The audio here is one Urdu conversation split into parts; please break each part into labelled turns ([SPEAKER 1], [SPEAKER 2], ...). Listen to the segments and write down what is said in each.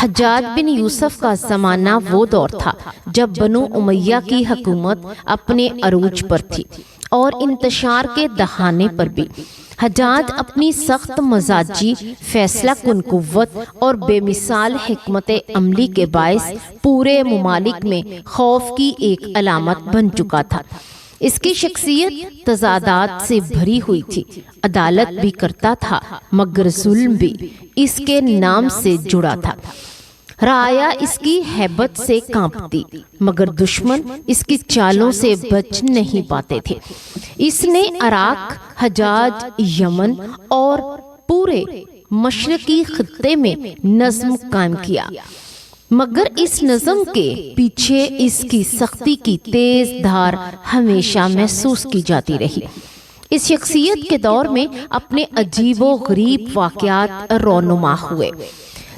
[SPEAKER 1] حجاج بن یوسف کا زمانہ وہ دور تھا جب بنو امیہ کی حکومت اپنے عروج پر تھی اور انتشار کے دہانے پر بھی۔ حجاج اپنی سخت مزاجی، فیصلہ کن قوت اور بے مثال حکمت عملی کے باعث پورے ممالک میں خوف کی ایک علامت بن چکا تھا۔ اس کی شخصیت تضادات سے بھری ہوئی تھی، عدالت بھی کرتا تھا مگر ظلم بھی اس کے نام سے جڑا تھا۔ رعایا اس کی ہیبت سے کانپتی مگر دشمن اس کی چالوں سے بچ نہیں پاتے تھے۔ اس نے عراق، حجاز، یمن اور پورے مشرقی خطے میں نظم قائم کیا، مگر اس نظم کے پیچھے اس کی سختی کی تیز دھار ہمیشہ محسوس کی جاتی رہی۔ اس شخصیت کے دور میں اپنے عجیب و غریب واقعات رونما ہوئے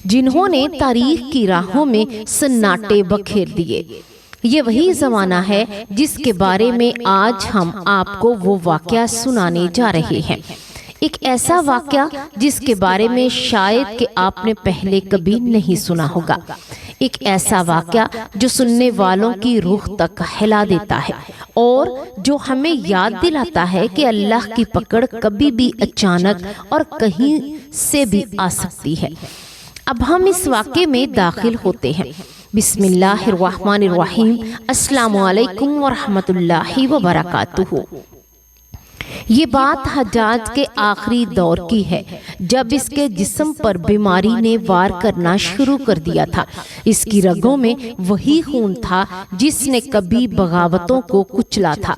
[SPEAKER 1] جنہوں نے تاریخ کی راہوں میں سناٹے بکھیر دیے۔ یہ وہی زمانہ ہے جس کے بارے میں آج ہم آپ کو وہ واقعہ سنانے جا رہے ہیں، ایک ایسا واقعہ جس کے بارے میں شاید کہ آپ نے پہلے کبھی نہیں سنا ہوگا، ایک ایسا واقعہ جو سننے والوں کی روح تک ہلا دیتا ہے اور جو ہمیں یاد دلاتا ہے کہ اللہ کی پکڑ کبھی بھی اچانک اور کہیں سے بھی آ سکتی ہے۔ اب ہم اس واقعے میں داخل ہوتے ہیں۔ بسم اللہ الرحمن الرحیم۔ السلام علیکم ورحمۃ اللہ وبرکاتہ۔ یہ بات حجاج کے آخری دور کی ہے جب اس کے جسم پر بیماری نے وار کرنا شروع کر دیا تھا۔ اس کی رگوں میں وہی خون تھا جس نے کبھی بغاوتوں کو کچلا تھا،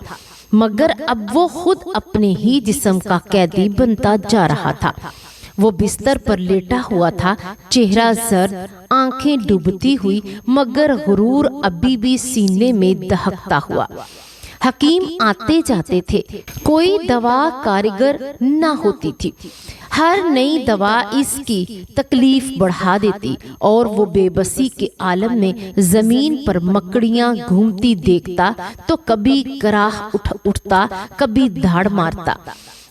[SPEAKER 1] مگر اب وہ خود اپنے ہی جسم کا قیدی بنتا جا رہا تھا۔ وہ بستر پر لیٹا ہوا تھا، چہرہ زرد، آنکھیں ڈوبتی ہوئی، مگر غرور ابھی بھی سینے میں دہکتا ہوا۔ حکیم آتے جاتے تھے، کوئی دوا کارگر نہ ہوتی تھی۔ ہر نئی دوا اس کی تکلیف بڑھا دیتی اور وہ بے بسی کے عالم میں زمین پر مکڑیاں گھومتی دیکھتا تو کبھی کراہ اٹھتا، کبھی دھاڑ مارتا۔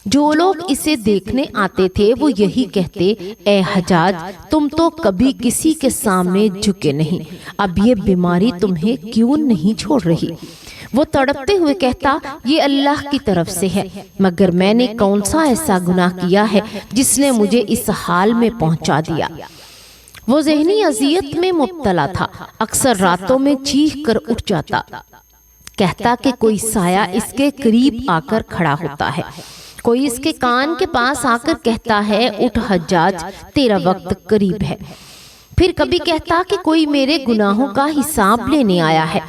[SPEAKER 1] جو لوگ اسے دیکھنے آتے تھے وہ یہی کہتے، اے حجاج، تم تو کبھی کسی کے سامنے جھکے نہیں، اب یہ بیماری تمہیں کیوں نہیں چھوڑ رہی؟ وہ تڑپتے ہوئے کہتا، یہ اللہ کی طرف سے ہے، مگر میں نے کون سا ایسا گناہ کیا ہے جس نے مجھے اس حال میں پہنچا دیا؟ وہ ذہنی اذیت میں مبتلا تھا، اکثر راتوں میں چیخ کر اٹھ جاتا، کہتا کہ کوئی سایہ اس کے قریب آ کر کھڑا ہوتا ہے، کوئی اس کے کان کے پاس آ کر کہتا ہے، اٹھ حجاج، تیرا وقت قریب ہے۔ پھر کبھی کہتا کہ کوئی میرے گناہوں کا حساب لینے آیا ہے۔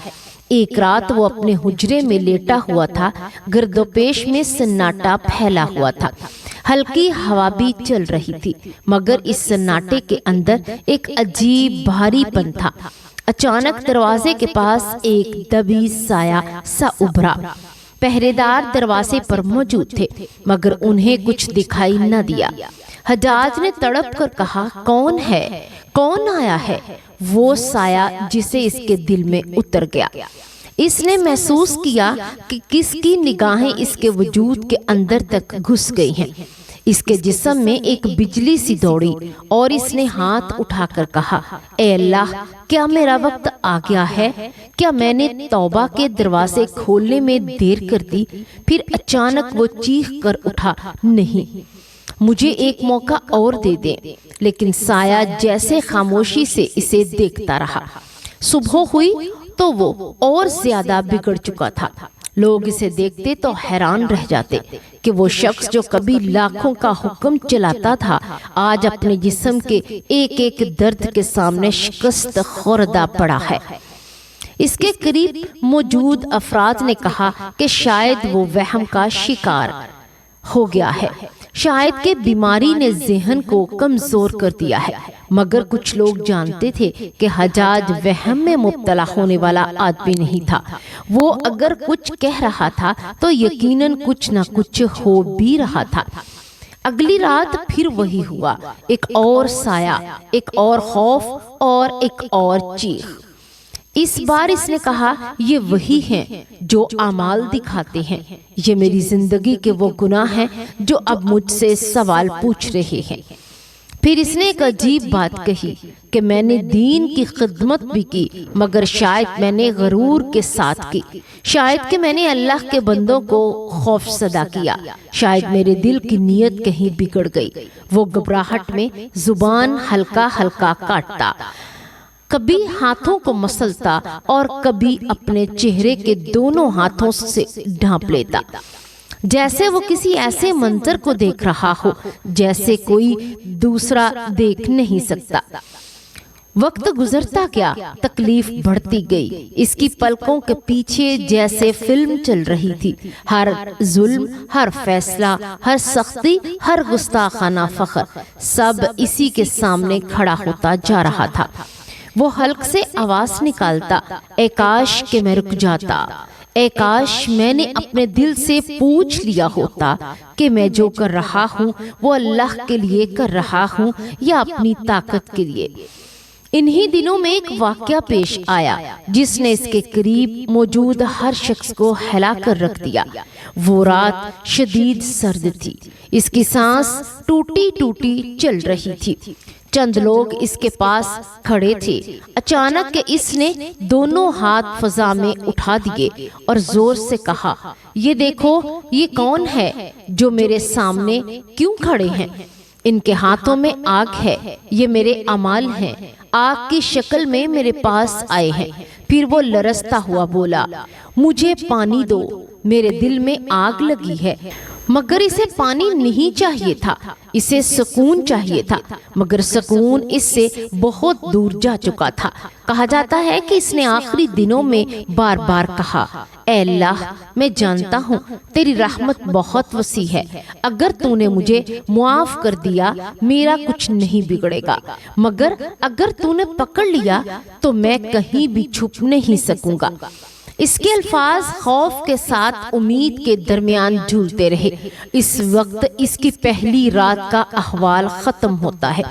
[SPEAKER 1] ایک رات وہ اپنے حجرے میں لیٹا ہوا تھا، گرد و پیش میں سناٹا پھیلا ہوا تھا، ہلکی ہوا بھی چل رہی تھی، مگر اس سناٹے کے اندر ایک عجیب بھاری پن تھا۔ اچانک دروازے کے پاس ایک دبی سایہ سا ابھرا۔ پہرے دار دروازے پر موجود تھے مگر انہیں کچھ دکھائی نہ دیا۔ حجاج نے تڑپ کر کہا، کون ہے؟ کون آیا ہے؟ وہ سایہ جسے اس کے دل میں اتر گیا۔ اس نے محسوس کیا کہ کس کی نگاہیں اس کے وجود کے اندر تک گھس گئی ہیں۔ اس کے جسم میں ایک بجلی سی دوڑی اور اس نے ہاتھ اٹھا کر کہا، اے اللہ، کیا میرا وقت آ گیا ہے؟ کیا میں نے توبہ کے دروازے کھولنے میں دیر کر دی؟ پھر اچانک وہ چیخ کر اٹھا، نہیں، مجھے ایک موقع اور دے دیں۔ لیکن سایہ جیسے خاموشی سے اسے دیکھتا رہا۔ صبح ہوئی تو وہ اور زیادہ بگڑ چکا تھا۔ لوگ اسے دیکھتے تو حیران رہ جاتے کہ وہ شخص جو کبھی لاکھوں کا حکم چلاتا تھا آج اپنے جسم کے ایک ایک درد کے سامنے شکست خوردہ پڑا ہے۔ اس کے قریب موجود افراد نے کہا کہ شاید وہ وہم کا شکار ہو گیا ہے، شاید کہ بیماری نے ذہن کو کمزور کر دیا ہے، مگر کچھ لوگ جانتے تھے کہ حجاج وہم میں مبتلا ہونے والا آدمی نہیں تھا۔ وہ اگر کچھ کہہ رہا تھا تو یقیناً کچھ نہ کچھ ہو بھی رہا تھا۔ اگلی رات پھر وہی ہوا، ایک اور سایہ، ایک اور خوف اور ایک اور چیخ۔ اس بار اس نے کہا، یہ وہی ہیں جو اعمال دکھاتے ہیں، یہ میری زندگی کے وہ گناہ ہیں جو اب مجھ سے سوال پوچھ رہے ہیں۔ پھر اس نے ایک عجیب بات کہی کہ میں نے دین کی خدمت بھی کی مگر شاید میں نے غرور کے ساتھ کی، شاید کہ میں نے اللہ کے بندوں کو خوف زدہ کیا، شاید میرے دل کی نیت کہیں بگڑ گئی۔ وہ گھبراہٹ میں زبان ہلکا ہلکا کاٹتا، کبھی ہاتھوں کو مسلتا اور کبھی اپنے چہرے کے دونوں ہاتھوں سے ڈھانپ لیتا، جیسے وہ کسی ایسے منظر کو دیکھ رہا ہو جیسے کوئی دوسرا دیکھ نہیں سکتا۔ وقت گزرتا گیا، تکلیف بڑھتی گئی، اس کی پلکوں کے پیچھے جیسے فلم چل رہی تھی۔ ہر ظلم، ہر فیصلہ، ہر سختی، ہر گستاخانہ فخر، سب اسی کے سامنے کھڑا ہوتا جا رہا تھا۔ وہ حلق سے آواز نکالتا، اے کاش کہ میں رک جاتا، اے کاش میں نے اپنے دل سے پوچھ لیا ہوتا کہ میں جو کر رہا ہوں وہ اللہ کے لیے کر رہا ہوں یا اپنی طاقت کے لیے۔ انہی دنوں میں ایک واقعہ پیش آیا جس نے اس کے قریب موجود ہر شخص کو ہلا کر رکھ دیا۔ وہ رات شدید سرد تھی، اس کی سانس ٹوٹی ٹوٹی چل رہی تھی۔ چند لوگ اس کے پاس کھڑے تھے، اچانک اس نے دونوں ہاتھ فضا میں اٹھا دیے اور زور سے کہا، یہ دیکھو یہ کون ہے جو میرے سامنے کیوں کھڑے ہیں؟ ان کے ہاتھوں میں آگ ہے، یہ میرے اعمال ہیں، آگ کی شکل میں میرے پاس آئے ہیں۔ پھر وہ لرزتا ہوا بولا، مجھے پانی دو، میرے دل میں آگ لگی ہے۔ مگر اسے پانی نہیں چاہیے تھا، اسے سکون چاہیے تھا، مگر سکون اس سے بہت دور جا چکا تھا۔ کہا جاتا ہے کہ اس نے آخری دنوں میں بار بار کہا، اے اللہ میں جانتا ہوں تیری رحمت بہت وسیع ہے، اگر تو نے مجھے معاف کر دیا میرا کچھ نہیں بگڑے گا، مگر اگر تو نے پکڑ لیا تو میں کہیں بھی چھپ نہیں سکوں گا۔ اس کے الفاظ خوف کے ساتھ امید کے درمیان جھولتے رہے۔ اس وقت اس کی پہلی رات کا احوال ختم ہوتا ہے۔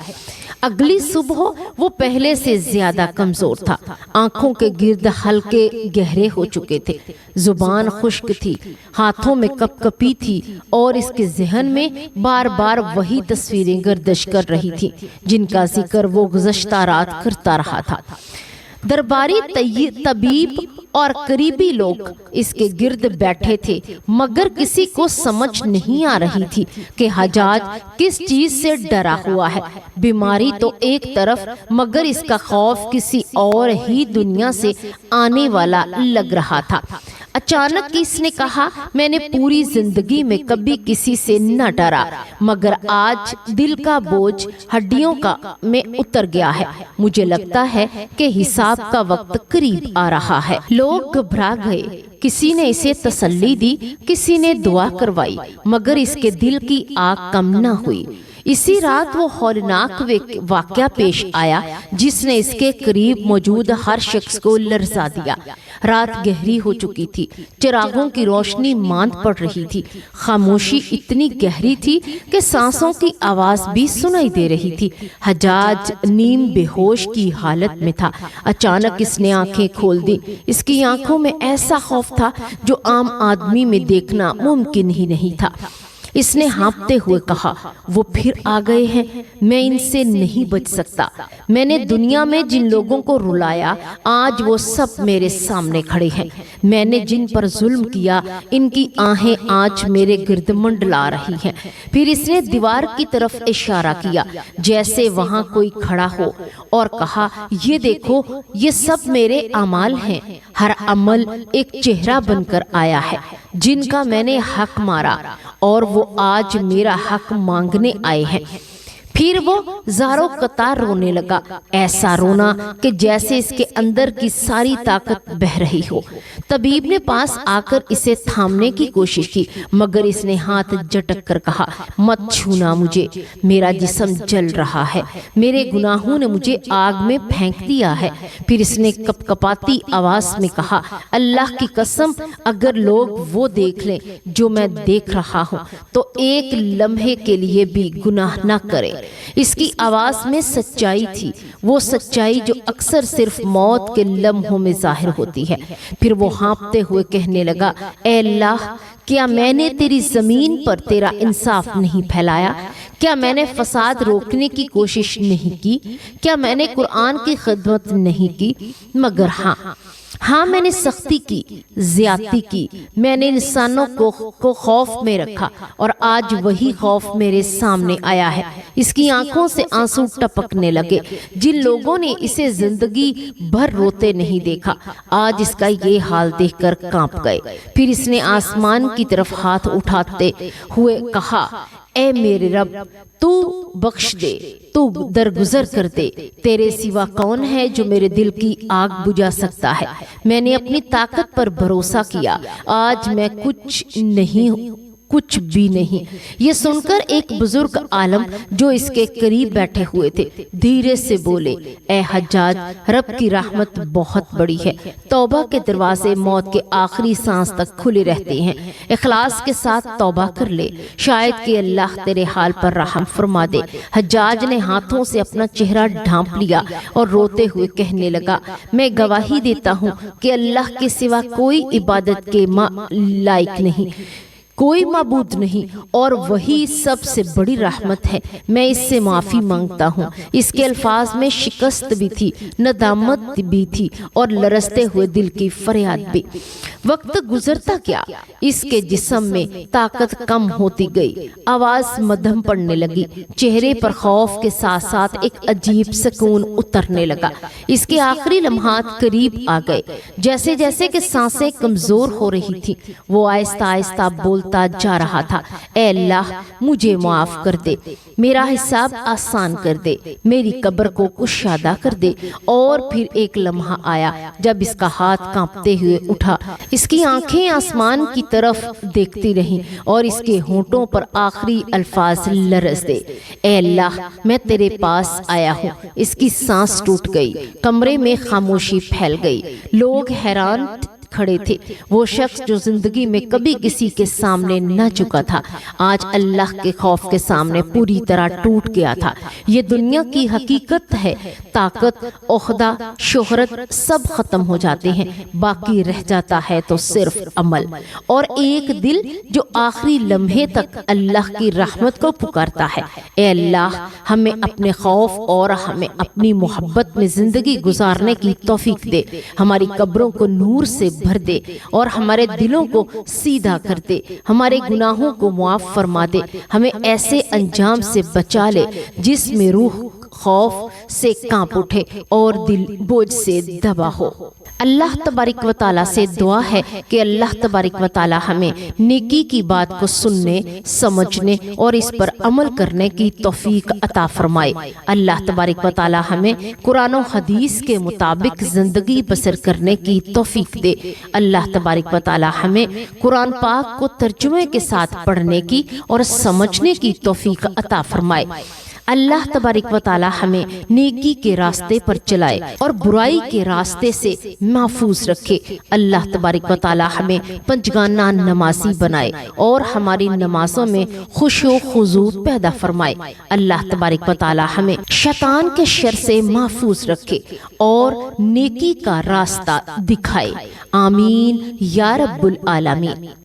[SPEAKER 1] اگلی صبح وہ پہلے سے زیادہ کمزور تھا، آنکھوں کے گرد حلقے گہرے ہو چکے تھے، زبان خشک تھی، ہاتھوں میں کپ کپی تھی اور اس کے ذہن میں بار بار وہی تصویریں گردش کر رہی تھی جن کا ذکر وہ گزشتہ رات کرتا رہا تھا۔ درباری طبیب اور قریبی لوگ اس کے گرد بیٹھے تھے، مگر کسی کو سمجھ نہیں آ رہی تھی کہ حجاج کس چیز سے ڈرا ہوا ہے۔ بیماری تو ایک طرف، مگر اس کا خوف کسی اور ہی دنیا سے آنے والا لگ رہا تھا۔ اچانک اس نے کہا، میں نے پوری زندگی میں کبھی کسی سے نہ ڈرا، مگر آج دل کا بوجھ ہڈیوں میں اتر گیا ہے۔ مجھے لگتا ہے کہ حساب کا وقت قریب آ رہا ہے۔ لوگ گھبرا گئے، کسی نے اسے تسلی دی، کسی نے دعا کروائی، مگر اس کے دل کی آگ کم نہ ہوئی۔ اسی رات وہ ہولناک واقعہ پیش آیا جس نے اس کے قریب موجود ہر شخص کو لرزا دیا۔ رات گہری ہو چکی تھی، چراغوں کی روشنی ماند پڑ رہی تھی، خاموشی اتنی گہری تھی کہ سانسوں کی آواز بھی سنائی دے رہی تھی۔ حجاج نیم بے ہوش کی حالت میں تھا۔ اچانک اس نے آنکھیں کھول دی۔ اس کی آنکھوں میں ایسا خوف تھا جو عام آدمی میں دیکھنا ممکن ہی نہیں تھا۔ اس نے ہانپتے ہوئے کہا، وہ پھر آ گئے ہیں، میں ان سے نہیں بچ سکتا۔ میں نے دنیا میں جن لوگوں کو رلایا آج وہ سب میرے سامنے کھڑے ہیں۔ میں نے جن پر ظلم کیا ان کی آہیں آج میرے گرد منڈلا رہی ہیں۔ پھر اس نے دیوار کی طرف اشارہ کیا جیسے وہاں کوئی کھڑا ہو اور کہا، یہ دیکھو یہ سب میرے اعمال ہیں، ہر عمل ایک چہرہ بن کر آیا ہے جن کا میں نے حق مارا اور وہ آج میرا حق مانگنے آئے ہیں۔ پھر وہ زاروں قطار رونے لگا، ایسا رونا کہ جیسے اس کے اندر کی ساری طاقت بہہ رہی ہو۔ طبیب نے پاس آ کر اسے تھامنے کی کوشش کی، مگر اس نے ہاتھ جھٹک کر کہا، مت چھونا مجھے، میرا جسم جل رہا ہے، میرے گناہوں نے مجھے آگ میں پھینک دیا ہے۔ پھر اس نے کپ کپاتی آواز میں کہا، اللہ کی قسم اگر لوگ وہ دیکھ لیں جو میں دیکھ رہا ہوں تو ایک لمحے کے لیے بھی گناہ نہ کریں۔ اس کی آواز میں سچائی تھی، وہ سچائی جو اکثر صرف موت کے لمحوں میں ظاہر ہوتی ہے۔ پھر وہ ہانپتے ہوئے کہنے لگا، اے اللہ، کیا میں نے تیری زمین پر تیرا انصاف نہیں پھیلایا؟ کیا میں نے فساد روکنے کی کوشش نہیں کی؟ کیا میں نے قرآن کی خدمت نہیں کی؟ مگر ہاں میں نے سختی کی، زیادتی کی، میں نے انسانوں کو خوف میں رکھا، اور آج وہی خوف میرے سامنے آیا ہے۔ اس کی آنکھوں سے آنسو ٹپکنے لگے۔ جن لوگوں نے اسے زندگی بھر روتے نہیں دیکھا، آج اس کا یہ حال دیکھ کر کانپ گئے۔ پھر اس نے آسمان کی طرف ہاتھ اٹھاتے ہوئے کہا، اے میرے رب، تو بخش دے، تو درگزر کر دے۔ تیرے سوا کون ہے جو میرے دل کی آگ بجھا سکتا ہے؟ میں نے اپنی طاقت پر بھروسہ کیا، آج میں کچھ بھی نہیں۔ یہ سن کر ایک بزرگ عالم جو اس کے قریب بیٹھے ہوئے تھے دھیرے سے بولے، اے حجاج، رب کی رحمت بہت بڑی ہے۔ توبہ کے دروازے موت کے آخری سانس تک کھلے رہتے ہیں۔ اخلاص کے ساتھ توبہ کر لے، شاید کہ اللہ تیرے حال پر رحم فرما دے۔ حجاج نے ہاتھوں سے اپنا چہرہ ڈھانپ لیا اور روتے ہوئے کہنے لگا، میں گواہی دیتا ہوں کہ اللہ کے سوا کوئی عبادت کے لائق نہیں، کوئی معبود نہیں، اور وہی سب سے بڑی رحمت ہے۔ میں اس سے معافی مانگتا ہوں۔ اس کے الفاظ میں شکست بھی تھی، ندامت بھی تھی، اور لرزتے ہوئے دل کی فریاد بھی۔ وقت گزرتا گیا، اس کے جسم میں طاقت کم ہوتی گئی، آواز مدھم پڑنے لگی، چہرے پر خوف کے ساتھ ساتھ ایک عجیب سکون اترنے لگا۔ اس کے آخری لمحات قریب آ گئے۔ جیسے جیسے کہ سانسیں کمزور ہو رہی تھی، وہ آہستہ آہستہ بولتا جا رہا تھا، اے اللہ، مجھے معاف کر دے، میرا حساب آسان کر دے، میری قبر کو کشادہ کر دے۔ اور پھر ایک لمحہ آیا جب اس کا ہاتھ کانپتے ہوئے اٹھا، اس کی آنکھیں آسمان کی طرف دیکھتی رہیں، اور اس کے ہونٹوں پر آخری الفاظ لرز دے، اے اللہ، میں تیرے پاس آیا ہوں۔ اس کی سانس ٹوٹ گئی، کمرے میں خاموشی پھیل گئی، لوگ حیران کھڑے تھے۔ وہ شخص جو زندگی میں کبھی کسی کے سامنے نہ جھکا تھا، آج اللہ کے خوف کے سامنے پوری طرح ٹوٹ گیا تھا۔ یہ دنیا کی حقیقت ہے، طاقت، عہدہ، شہرت سب ختم ہو جاتے ہیں، باقی رہ جاتا ہے تو صرف عمل، اور ایک دل جو آخری لمحے تک اللہ کی رحمت کو پکارتا ہے۔ اے اللہ، ہمیں اپنے خوف اور ہمیں اپنی محبت میں زندگی گزارنے کی توفیق دے، ہماری قبروں کو نور سے بھر دے، اور ہمارے دلوں کو سیدھا کر دے، ہمارے گناہوں کو معاف فرما دے، ہمیں ایسے انجام سے بچا لے جس میں روح خوف سے کانپ اٹھے اور دل بوجھ سے دبا ہو۔ اللہ تبارک و تعالیٰ سے دعا ہے کہ اللہ تبارک و تعالیٰ ہمیں نیکی کی بات کو سننے، سمجھنے اور اس پر عمل کرنے کی توفیق عطا فرمائے۔ اللہ تبارک و تعالیٰ ہمیں قرآن و حدیث کے مطابق زندگی بسر کرنے کی توفیق دے۔ اللہ تبارک و تعالیٰ ہمیں قرآن پاک کو ترجمے کے ساتھ پڑھنے کی اور سمجھنے کی توفیق عطا فرمائے۔ اللہ تبارک و تعالی ہمیں نیکی کے راستے پر چلائے اور برائی کے راستے سے محفوظ رکھے۔ اللہ تبارک و تعالی ہمیں پنجگانہ نمازی بنائے اور ہماری نمازوں میں خشوع و خضوع پیدا فرمائے۔ اللہ تبارک و تعالی ہمیں شیطان کے شر سے محفوظ رکھے اور نیکی کا راستہ دکھائے۔ آمین یا رب العالمین۔